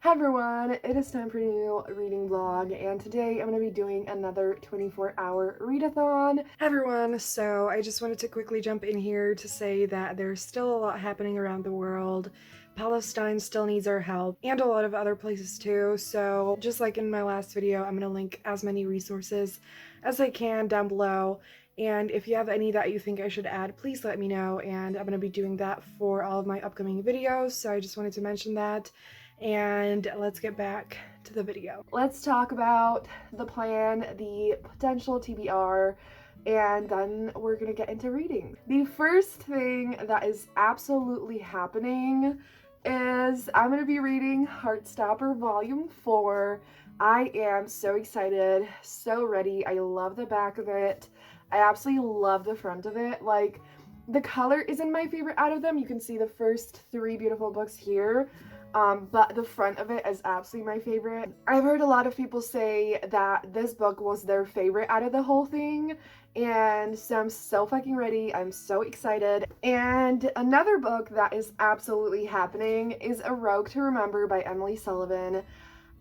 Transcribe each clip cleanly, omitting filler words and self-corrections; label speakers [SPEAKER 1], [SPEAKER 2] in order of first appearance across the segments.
[SPEAKER 1] Hi everyone, it is time for a new reading vlog, and today I'm going to be doing another 24-hour readathon. Hi everyone, so I just wanted to quickly jump in here to say that there's still a lot happening around the world. Palestine still needs our help, and a lot of other places too, so just like in my last video, I'm going to link as many resources as I can down below. And if you have any that you think I should add, please let me know, and I'm going to be doing that for all of my upcoming videos, so I just wanted to mention that. And let's get back to the video. Let's talk about the plan, the potential TBR, and then we're gonna get into reading. The first thing that is absolutely happening is I'm gonna be reading Heartstopper Volume 4. I am so excited, so ready. I love the back of it. I absolutely love the front of it. Like, the color isn't my favorite out of them. You can see the first three beautiful books here. But the front of it is absolutely my favorite. I've heard a lot of people say that this book was their favorite out of the whole thing, and so I'm so fucking ready. I'm so excited. And another book that is absolutely happening is A Rogue to Remember by Emily Sullivan.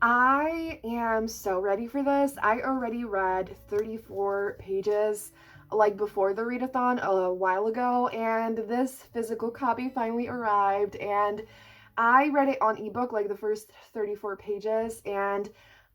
[SPEAKER 1] I am so ready for this. I already read 34 pages like before the readathon a while ago, and this physical copy finally arrived, and I read it on ebook, like the first 34 pages, and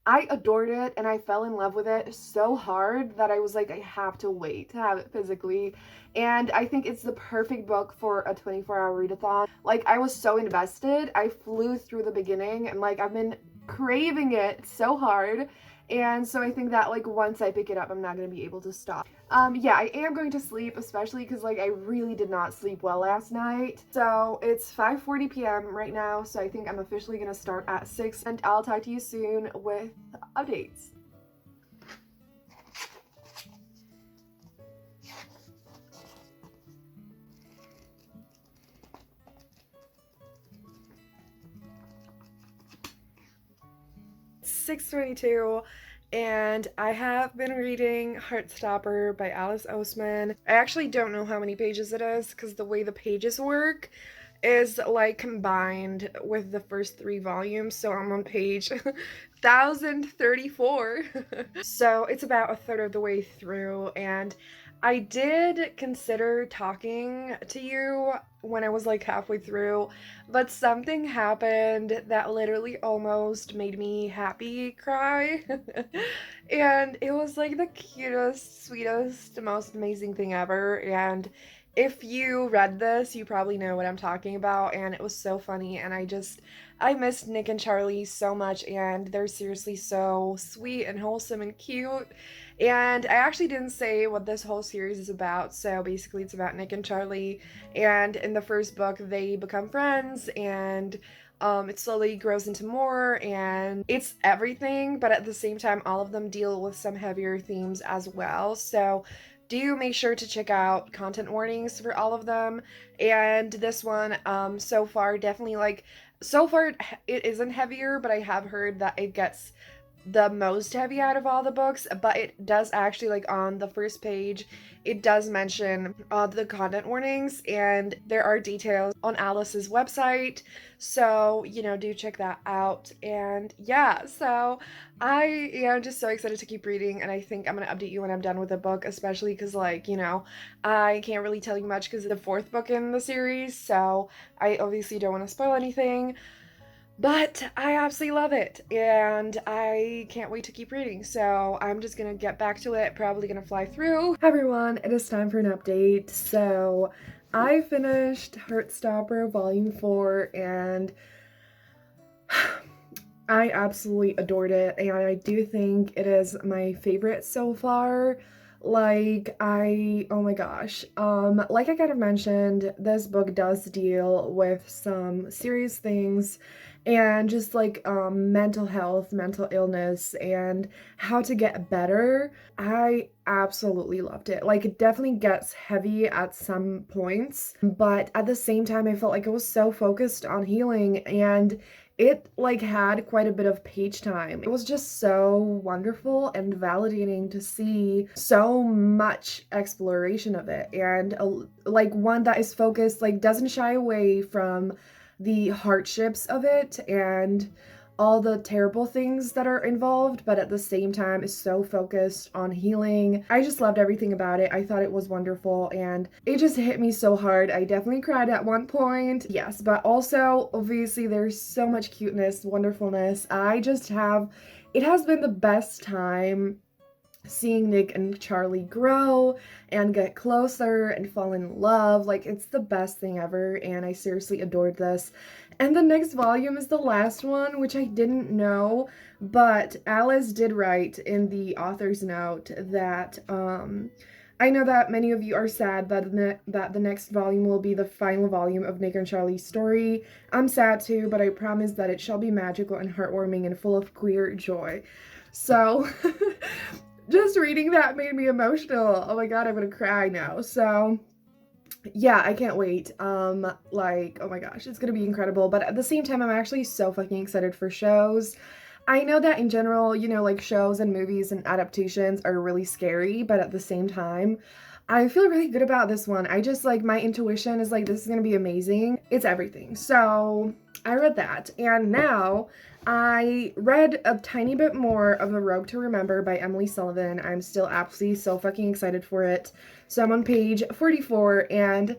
[SPEAKER 1] I adored it and I fell in love with it so hard that I was like, I have to wait to have it physically. And I think it's the perfect book for a 24-hour readathon. Like, I was so invested. I flew through the beginning and like I've been craving it so hard. And so I think that like once I pick it up, I'm not going to be able to stop. Yeah, I am going to sleep, especially because like I really did not sleep well last night. So it's 5:40 p.m. right now, so I think I'm officially going to start at 6, and I'll talk to you soon with updates. It's 6:22. And I have been reading Heartstopper by Alice Oseman. I actually don't know how many pages it is because the way the pages work is like combined with the first 3 volumes, so I'm on page 1034. So it's about a third of the way through, and I did consider talking to you when I was like halfway through, but something happened that literally almost made me happy cry. And it was like the cutest, sweetest, most amazing thing ever. And if you read this, you probably know what I'm talking about, and it was so funny, and I missed Nick and Charlie so much, and they're seriously so sweet and wholesome and cute. And I actually didn't say what this whole series is about, so basically it's about Nick and Charlie, and in the first book they become friends, and it slowly grows into more, and it's everything, but at the same time all of them deal with some heavier themes as well. So do make sure to check out content warnings for all of them. And this one, so far, definitely like, so far it isn't heavier, but I have heard that it gets the most heavy out of all the books, but it does actually, like on the first page, it does mention the content warnings, and there are details on Alice's website, so you know, do check that out. And yeah, so I am just so excited to keep reading, and I think I'm gonna update you when I'm done with the book, especially because like, you know, I can't really tell you much because it's the 4th book in the series, so I obviously don't want to spoil anything. But I absolutely love it, and I can't wait to keep reading, so I'm just gonna get back to it, probably gonna fly through. Hi everyone, it is time for an update. So I finished Heartstopper Volume 4, and I absolutely adored it, and I do think it is my favorite so far. Like, oh my gosh. Like I kind of mentioned, this book does deal with some serious things and just like mental health, mental illness, and how to get better. I absolutely loved it. Like, it definitely gets heavy at some points, but at the same time I felt like it was so focused on healing, and it like had quite a bit of page time. It was just so wonderful and validating to see so much exploration of it, and like one that is focused, like doesn't shy away from the hardships of it, and all the terrible things that are involved, but at the same time is so focused on healing. I just loved everything about it. I thought it was wonderful, and it just hit me so hard. I definitely cried at one point, yes, but also obviously there's so much cuteness, wonderfulness. It has been the best time seeing Nick and Charlie grow and get closer and fall in love. Like, it's the best thing ever, and I seriously adored this. And the next volume is the last one, which I didn't know, but Alice did write in the author's note that I know that many of you are sad that the next volume will be the final volume of Nick and Charlie's story. I'm sad too, but I promise that it shall be magical and heartwarming and full of queer joy. So just reading that made me emotional. Oh my god, I'm gonna cry now. So yeah, I can't wait. Like, oh my gosh, it's gonna be incredible. But at the same time, I'm actually so fucking excited for shows. I know that in general, you know, like shows and movies and adaptations are really scary, but at the same time, I feel really good about this one. I just, like, my intuition is like, this is gonna be amazing. It's everything. So I read that, and now I read a tiny bit more of The Rogue to Remember by Emily Sullivan. I'm still absolutely so fucking excited for it. So I'm on page 44, and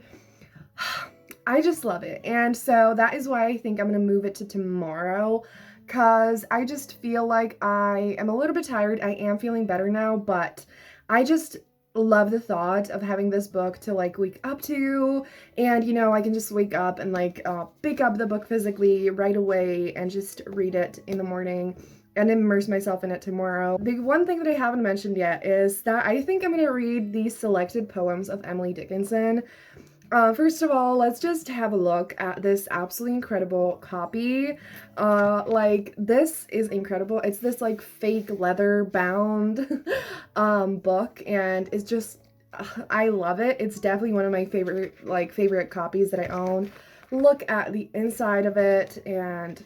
[SPEAKER 1] I just love it. And so that is why I think I'm gonna move it to tomorrow, because I just feel like I am a little bit tired. I am feeling better now, but I just love the thought of having this book to like wake up to, and you know, I can just wake up and like pick up the book physically right away and just read it in the morning and immerse myself in it tomorrow. The one thing that I haven't mentioned yet is that I think I'm gonna read these selected poems of Emily Dickinson. First of all, let's just have a look at this absolutely incredible copy. Like, this is incredible. It's this, like, fake leather bound, book, and it's just, I love it. It's definitely one of my favorite copies that I own. Look at the inside of it, and,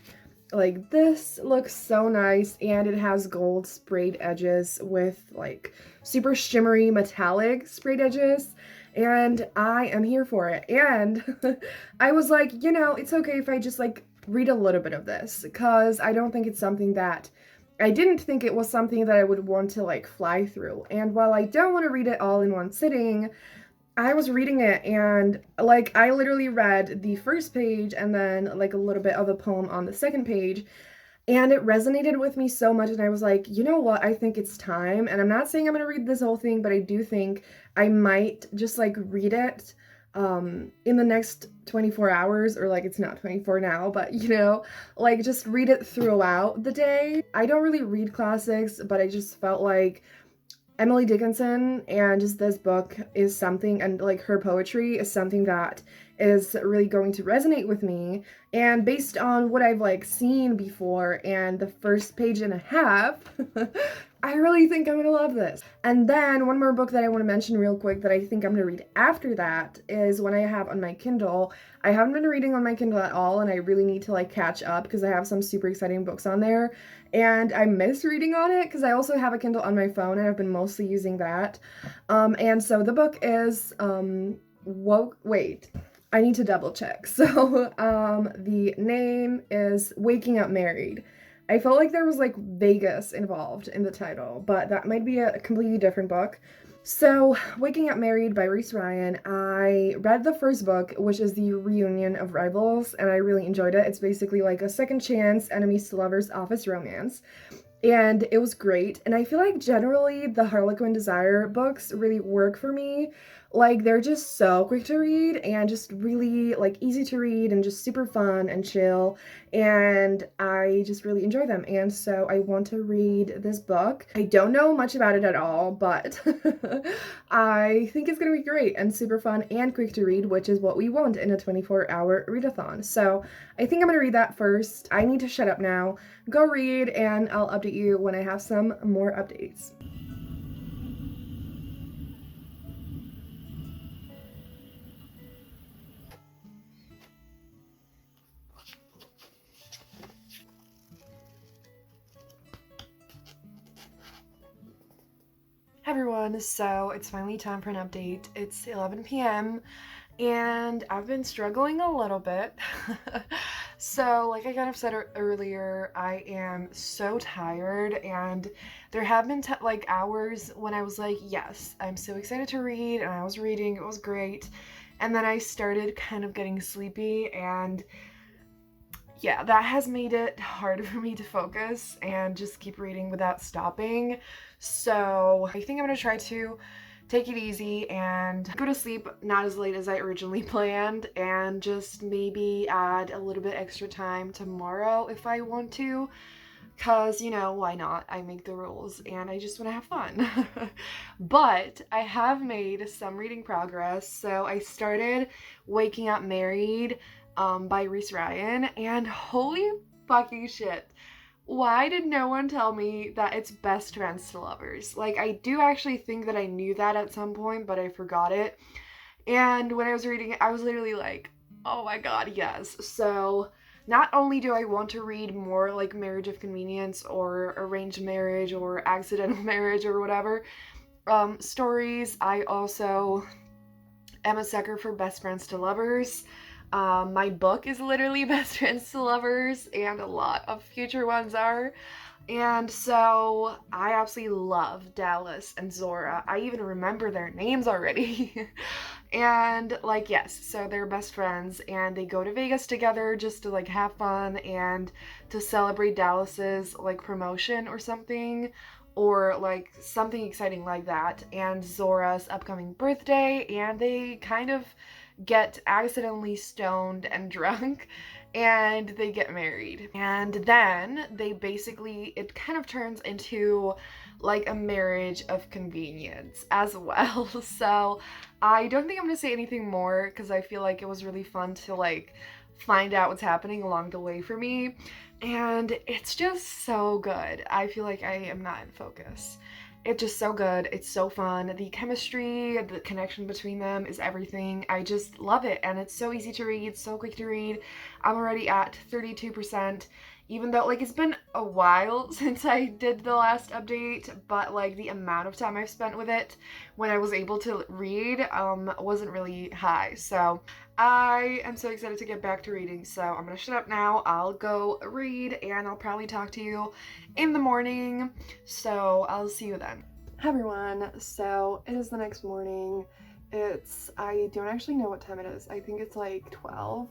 [SPEAKER 1] like, this looks so nice, and it has gold sprayed edges with, like, super shimmery metallic sprayed edges. And I am here for it. And I was like, you know, it's okay if I just like read a little bit of this, because I don't think it's something that I didn't think it was something that I would want to like fly through. And while I don't want to read it all in one sitting, I was reading it, and like I literally read the first page and then like a little bit of a poem on the second page. And it resonated with me so much, and I was like, you know what, I think it's time. And I'm not saying I'm gonna read this whole thing, but I do think I might just like read it in the next 24 hours, or like it's not 24 now, but you know, like just read it throughout the day. I don't really read classics, but I just felt like Emily Dickinson and just this book is something, and like her poetry is something that is really going to resonate with me. And based on what I've like seen before and the first page and a half, I really think I'm gonna love this. And then one more book that I want to mention real quick that I think I'm gonna read after that is one I have on my Kindle. I haven't been reading on my Kindle at all, and I really need to like catch up because I have some super exciting books on there. And I miss reading on it because I also have a Kindle on my phone, and I've been mostly using that. And so the book is, wait, I need to double check. So the name is Waking Up Married. I felt like there was like Vegas involved in the title, but that might be a completely different book. So, Waking Up Married by Reese Ryan. I read the first book, which is the reunion of rivals, and I really enjoyed it. It's basically like a second chance, enemies to lovers office romance. And it was great. And I feel like generally the Harlequin Desire books really work for me. Like, they're just so quick to read and just really like easy to read and just super fun and chill. And I just really enjoy them. And so I want to read this book. I don't know much about it at all, but I think it's gonna be great and super fun and quick to read, which is what we want in a 24-hour readathon. So I think I'm gonna read that first. I need to shut up now, go read, and I'll update you when I have some more updates. Hi everyone, so it's finally time for an update. It's 11 p.m. and I've been struggling a little bit. So, like I kind of said earlier, I am so tired, and there have been like hours when I was like, yes, I'm so excited to read, and I was reading, it was great. And then I started kind of getting sleepy, and yeah, that has made it hard for me to focus and just keep reading without stopping. So, I think I'm gonna try to take it easy and go to sleep not as late as I originally planned, and just maybe add a little bit extra time tomorrow if I want to, because, you know, why not? I make the rules and I just want to have fun. But I have made some reading progress. So I started Waking Up Married by Reese Ryan, and holy fucking shit, why did no one tell me that it's best friends to lovers? Like, I do actually think that I knew that at some point, but I forgot it. And when I was reading it, I was literally like, oh my god, yes. So, not only do I want to read more like Marriage of Convenience or Arranged Marriage or Accidental Marriage or whatever stories, I also am a sucker for Best Friends to Lovers. My book is literally Best Friends to Lovers, and a lot of future ones are. And so I absolutely love Dallas and Zora. I even remember their names already. And like, yes, so they're best friends, and they go to Vegas together just to like have fun and to celebrate Dallas's like promotion or something, or like something exciting like that, and Zora's upcoming birthday, and they kind of get accidentally stoned and drunk, and they get married. And then they basically, it kind of turns into like a marriage of convenience as well. So I don't think I'm gonna say anything more because I feel like it was really fun to like find out what's happening along the way for me. And it's just so good. I feel like I am not in focus. It's just so good. It's so fun. The chemistry, the connection between them is everything. I just love it. And it's so easy to read, so quick to read. I'm already at 32%, even though like it's been a while since I did the last update, but like the amount of time I've spent with it when I was able to read wasn't really high. So I am so excited to get back to reading. So I'm gonna shut up now. I'll go read, and I'll probably talk to you in the morning. So I'll see you then. Hi everyone. So it is the next morning. I don't actually know what time it is. I think it's like 12.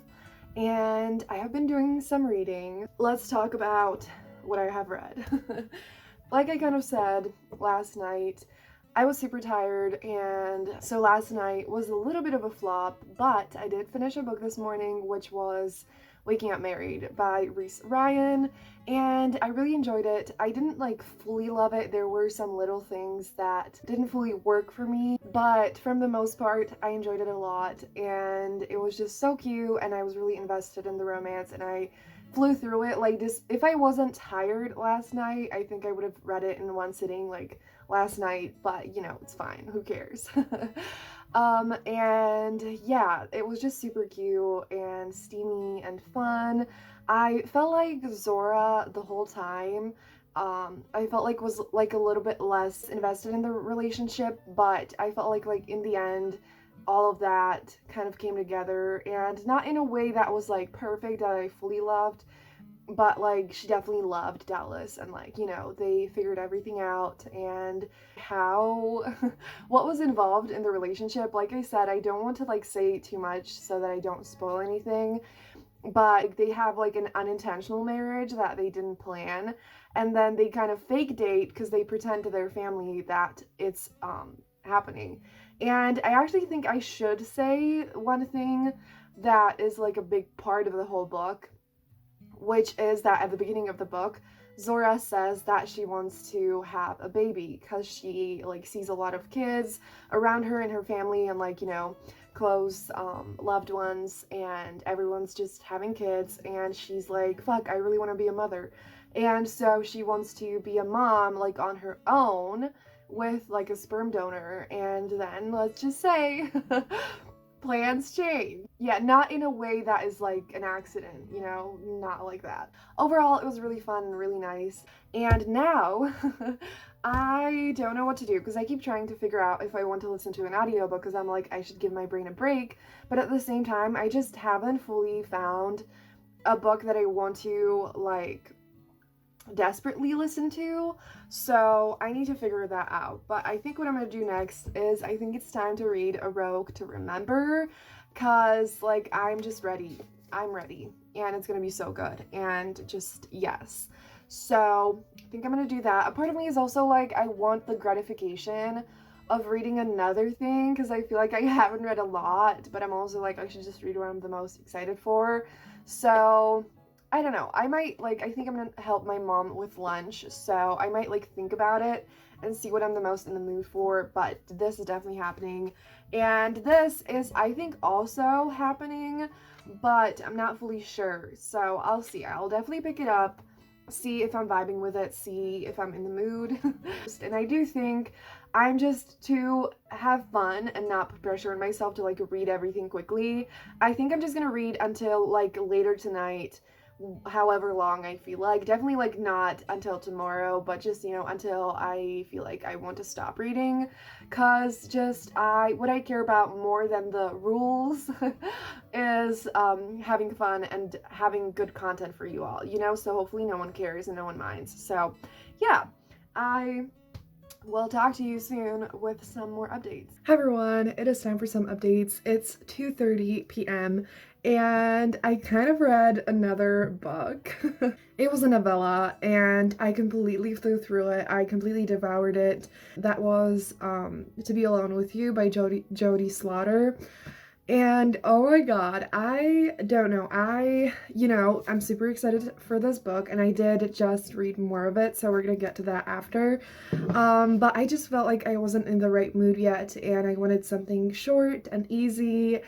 [SPEAKER 1] And I have been doing some reading. Let's talk about what I have read. Like I kind of said last night, I was super tired, and so last night was a little bit of a flop, but I did finish a book this morning, which was Waking Up Married by Reese Ryan, and I really enjoyed it. I didn't like fully love it. There were some little things that didn't fully work for me, but from the most part, I enjoyed it a lot, and it was just so cute, and I was really invested in the romance, and I flew through it. Like, this, if I wasn't tired last night, I think I would have read it in one sitting, like last night, but you know, it's fine, who cares. And yeah, it was just super cute and steamy and fun. I felt like Zora the whole time, I felt like was like a little bit less invested in the relationship, but I felt like in the end all of that kind of came together, and not in a way that was like perfect that I fully loved, but like she definitely loved Dallas, and like, you know, they figured everything out, and how what was involved in the relationship. Like I said, I don't want to like say too much so that I don't spoil anything, but they have like an unintentional marriage that they didn't plan, and then they kind of fake date because they pretend to their family that it's happening. And I actually think I should say one thing that is like a big part of the whole book, which is that at the beginning of the book, Zora says that she wants to have a baby because she like sees a lot of kids around her and her family, and like, you know, close loved ones, and everyone's just having kids, and she's like, fuck, I really want to be a mother. And so she wants to be a mom like on her own with like a sperm donor, and then let's just say plans change. Yeah, not in a way that is like an accident, you know, not like that. Overall, it was really fun and really nice. And now I don't know what to do because I keep trying to figure out if I want to listen to an audiobook, because I'm like, I should give my brain a break, but at the same time, I just haven't fully found a book that I want to like desperately listen to, so I need to figure that out. But I think what I'm gonna do next is I think it's time to read A Rogue to Remember, cause like I'm just ready. I'm ready, and it's gonna be so good, and just yes. So I think I'm gonna do that. A part of me is also like I want the gratification of reading another thing, because I feel like I haven't read a lot, but I'm also like I should just read what I'm the most excited for. So I don't know. I might like I think I'm gonna help my mom with lunch, so I might like think about it and see what I'm the most in the mood for, but this is definitely happening. And this is I think also happening, but I'm not fully sure. So I'll see. I'll definitely pick it up, see if I'm vibing with it, see if I'm in the mood. And I do think I'm just to have fun and not put pressure on myself to like read everything quickly. I think I'm just gonna read until like later tonight, however long I feel like. Definitely like not until tomorrow, but just, you know, until I feel like I want to stop reading, cause just what I care about more than the rules is having fun and having good content for you all, you know. So hopefully no one cares and no one minds. So yeah, I will talk to you soon with some more updates. Hi everyone, it is time for some updates. It's 2:30 p.m. and I kind of read another book. It was a novella and I completely flew through it. I completely devoured it. That was To Be Alone with You by Jody Slaughter. And oh my god, I don't know, I'm super excited for this book, and I did just read more of it, so we're gonna get to that after. But I just felt like I wasn't in the right mood yet, and I wanted something short and easy.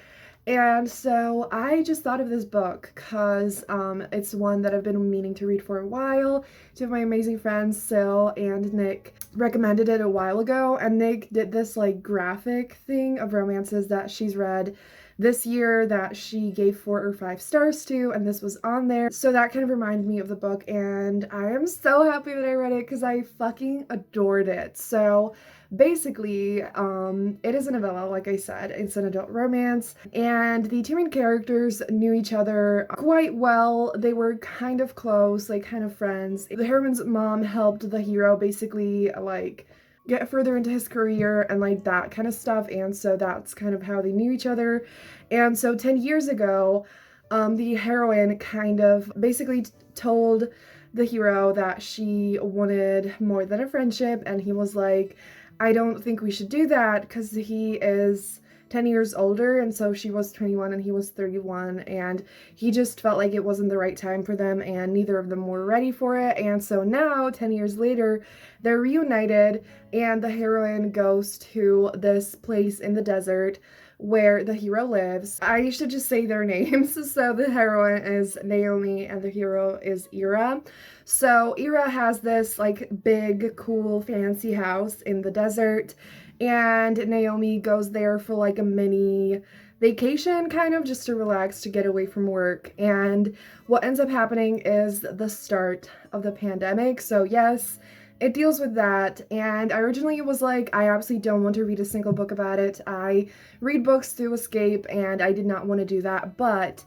[SPEAKER 1] And so I just thought of this book because it's one that I've been meaning to read for a while. Two of my amazing friends, Sil and Nick, recommended it a while ago, and Nick did this like graphic thing of romances that she's read this year that she gave 4 or 5 stars to, and this was on there. So that kind of reminded me of the book, and I am so happy that I read it because I fucking adored it. So basically, it is a novella, like I said. It's an adult romance, and the two main characters knew each other quite well. They were kind of close, like kind of friends. The heroine's mom helped the hero basically like get further into his career and like that kind of stuff, and so that's kind of how they knew each other. And so 10 years ago, the heroine kind of basically told the hero that she wanted more than a friendship, and he was like, I don't think we should do that because he is 10 years older, and so she was 21 and he was 31, and he just felt like it wasn't the right time for them, and neither of them were ready for it. And so now 10 years later they're reunited, and the heroine goes to this place in the desert where the hero lives. I should just say their names. So the heroine is Naomi and the hero is Ira. So Ira has this like big, cool, fancy house in the desert, and Naomi goes there for like a mini vacation, kind of just to relax, to get away from work. And what ends up happening is the start of the pandemic. So yes, it deals with that, and I originally was like, I absolutely don't want to read a single book about it. I read books to escape, and I did not want to do that, but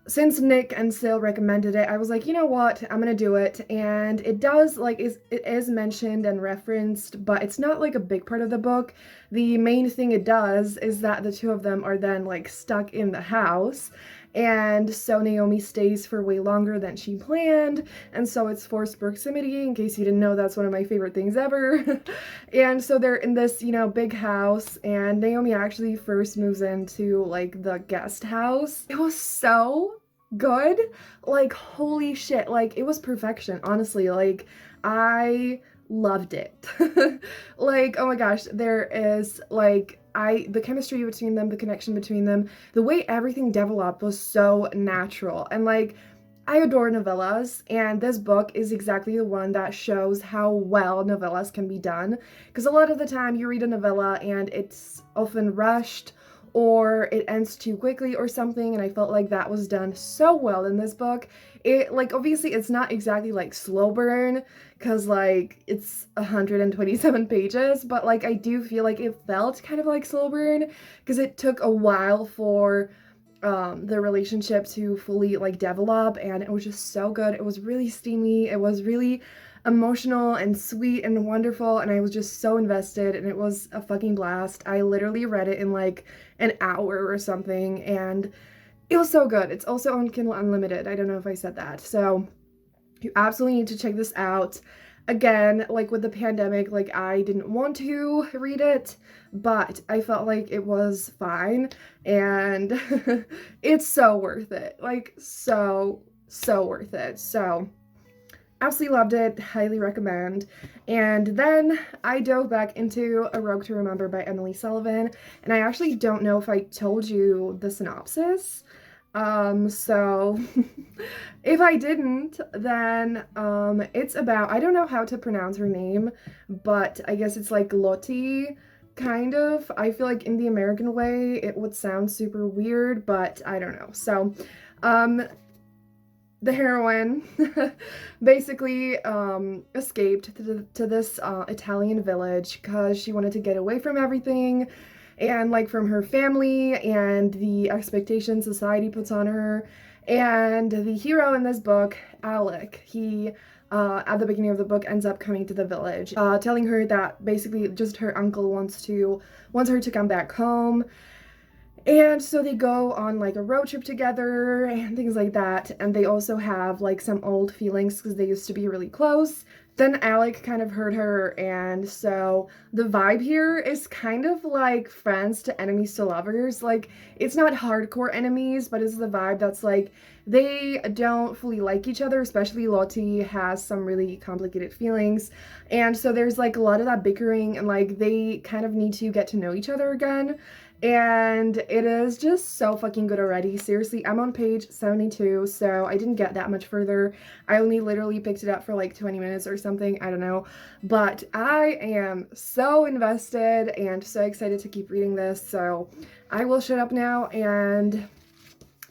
[SPEAKER 1] since Nick and Sil recommended it, I was like, you know what, I'm gonna do it. And it does, like, it is mentioned and referenced, but it's not like a big part of the book. The main thing it does is that the two of them are then like stuck in the house, and so Naomi stays for way longer than she planned, and so it's forced proximity. In case you didn't know, that's one of my favorite things ever. And so they're in this, big house, and Naomi actually first moves into like the guest house. It was so good, like holy shit, like it was perfection, honestly. Like I loved it. Like, oh my gosh, there is like the chemistry between them, the connection between them, the way everything developed was so natural. And like, I adore novellas, and this book is exactly the one that shows how well novellas can be done. Because a lot of the time you read a novella and it's often rushed, or it ends too quickly or something, and I felt like that was done so well in this book. It, like, obviously it's not exactly like slow burn, because like it's 127 pages, but like I do feel like it felt kind of like slow burn, because it took a while for the relationship to fully like develop, and it was just so good. It was really steamy, it was really emotional and sweet and wonderful, and I was just so invested, and it was a fucking blast. I literally read it in like an hour or something, and it was so good. It's also on Kindle Unlimited. I don't know if I said that. So you absolutely need to check this out. Again, like with the pandemic, like I didn't want to read it, but I felt like it was fine, and it's so worth it. Like so worth it. So absolutely loved it, highly recommend. And then I dove back into A Rogue to Remember by Emily Sullivan, and I actually don't know if I told you the synopsis. So if I didn't, then it's about, I don't know how to pronounce her name, but I guess it's like Lottie, kind of. I feel like in the American way it would sound super weird, but I don't know. So the heroine basically escaped to this Italian village because she wanted to get away from everything and like from her family and the expectations society puts on her. And the hero in this book, Alec, he at the beginning of the book ends up coming to the village, telling her that basically just her uncle wants her to come back home. And so they go on like a road trip together and things like that. And they also have like some old feelings because they used to be really close. Then Alec kind of hurt her, and so the vibe here is kind of like friends to enemies to lovers. Like, it's not hardcore enemies, but it's the vibe that's like they don't fully like each other, especially Lottie has some really complicated feelings. And so there's like a lot of that bickering, and like they kind of need to get to know each other again. And it is just so fucking good already. Seriously, I'm on page 72, so I didn't get that much further. I only literally picked it up for like 20 minutes or something, I don't know. But I am so invested and so excited to keep reading this, so I will shut up now and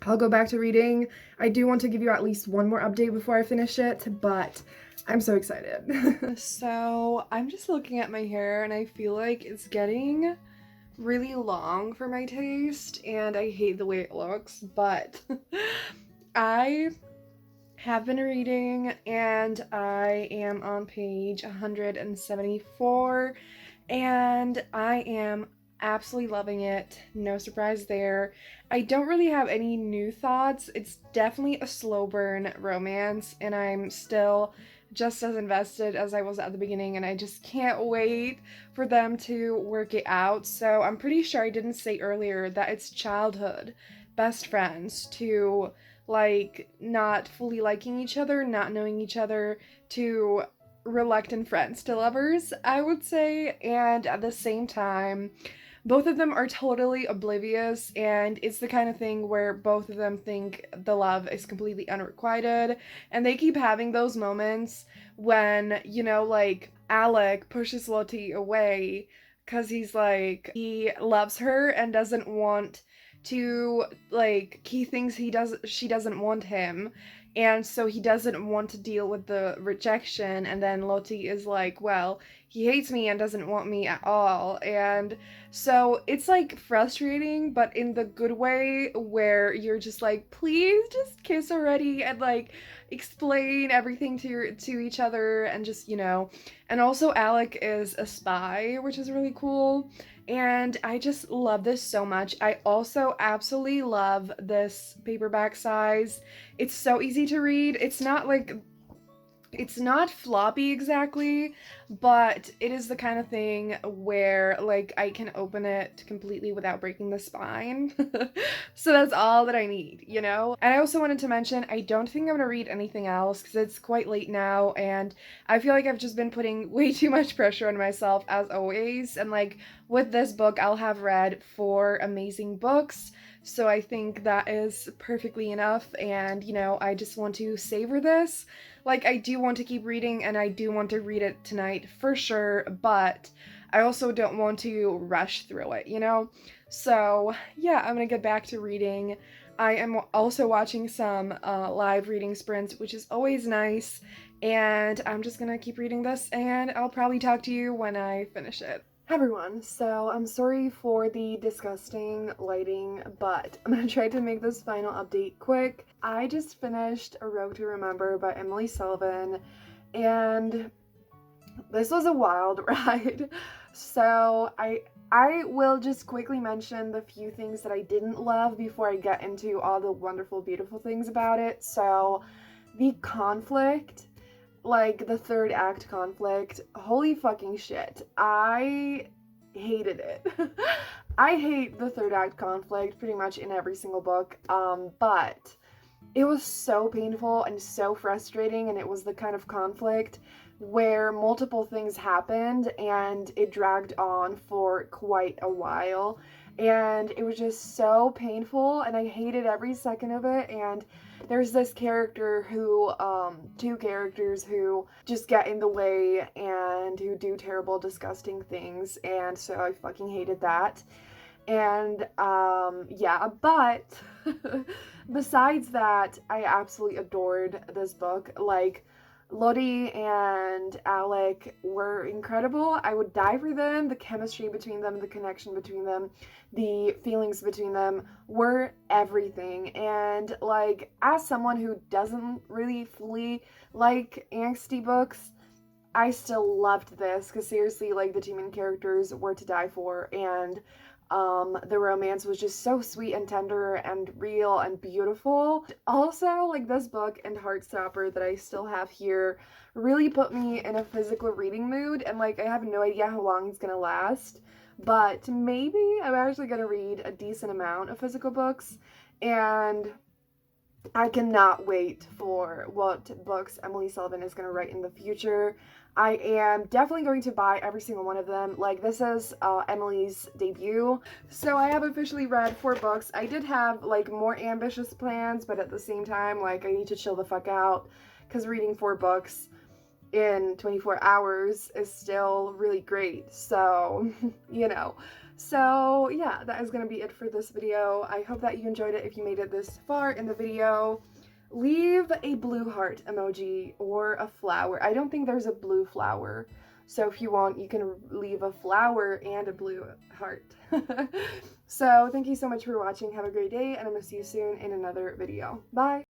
[SPEAKER 1] I'll go back to reading. I do want to give you at least one more update before I finish it, but I'm so excited. So I'm just looking at my hair and I feel like it's getting really long for my taste, and I hate the way it looks, but I have been reading and I am on page 174 and I am absolutely loving it. No surprise there. I don't really have any new thoughts. It's definitely a slow burn romance, and I'm still just as invested as I was at the beginning, and I just can't wait for them to work it out. So I'm pretty sure I didn't say earlier that it's childhood best friends to like not fully liking each other, not knowing each other, to reluctant friends to lovers, I would say. And at the same time, both of them are totally oblivious, and it's the kind of thing where both of them think the love is completely unrequited, and they keep having those moments when, you know, like Alec pushes Lottie away because he's like, he loves her and doesn't want to, like, he thinks she doesn't want him, and so he doesn't want to deal with the rejection. And then Lottie is like, well, he hates me and doesn't want me at all. And so it's like frustrating, but in the good way, where you're just like, please just kiss already and like explain everything to each other, and just, you know. And also Alec is a spy, which is really cool. And I just love this so much. I also absolutely love this paperback size. It's so easy to read. It's not floppy exactly, but it is the kind of thing where like I can open it completely without breaking the spine. So that's all that I need, you know? And I also wanted to mention, I don't think I'm gonna read anything else because it's quite late now, and I feel like I've just been putting way too much pressure on myself as always. And like with this book, I'll have read 4 amazing books. So I think that is perfectly enough, and, you know, I just want to savor this. Like, I do want to keep reading, and I do want to read it tonight for sure, but I also don't want to rush through it, you know? So, yeah, I'm gonna get back to reading. I am also watching some live reading sprints, which is always nice, and I'm just gonna keep reading this, and I'll probably talk to you when I finish it. Everyone, so I'm sorry for the disgusting lighting, but I'm gonna try to make this final update quick. I just finished A Road to Remember by Emily Sullivan, and this was a wild ride. So I will just quickly mention the few things that I didn't love before I get into all the wonderful, beautiful things about it. So the conflict, like the third act conflict, holy fucking shit. I hated it. I hate the third act conflict pretty much in every single book, but it was so painful and so frustrating, and it was the kind of conflict where multiple things happened and it dragged on for quite a while, and it was just so painful and I hated every second of it. And there's this character who two characters who just get in the way and who do terrible, disgusting things, and so I fucking hated that. And yeah, but besides that, I absolutely adored this book. Like, Lottie and Alec were incredible. I would die for them. The chemistry between them, the connection between them, the feelings between them were everything. And like, as someone who doesn't really fully like angsty books, I still loved this because seriously, like, the two main characters were to die for, and the romance was just so sweet and tender and real and beautiful. Also, like, this book and Heartstopper that I still have here really put me in a physical reading mood, and like, I have no idea how long it's gonna last, but maybe I'm actually gonna read a decent amount of physical books, and I cannot wait for what books Emily Sullivan is going to write in the future. I am definitely going to buy every single one of them. Like, this is Emily's debut. So I have officially read 4 books. I did have like more ambitious plans, but at the same time, like, I need to chill the fuck out because reading 4 books in 24 hours is still really great. So, you know. So yeah, that is gonna be it for this video. I hope that you enjoyed it. If you made it this far in the video, leave a blue heart emoji or a flower. I don't think there's a blue flower, so if you want, you can leave a flower and a blue heart. So thank you so much for watching. Have a great day, and I'm gonna see you soon in another video. Bye!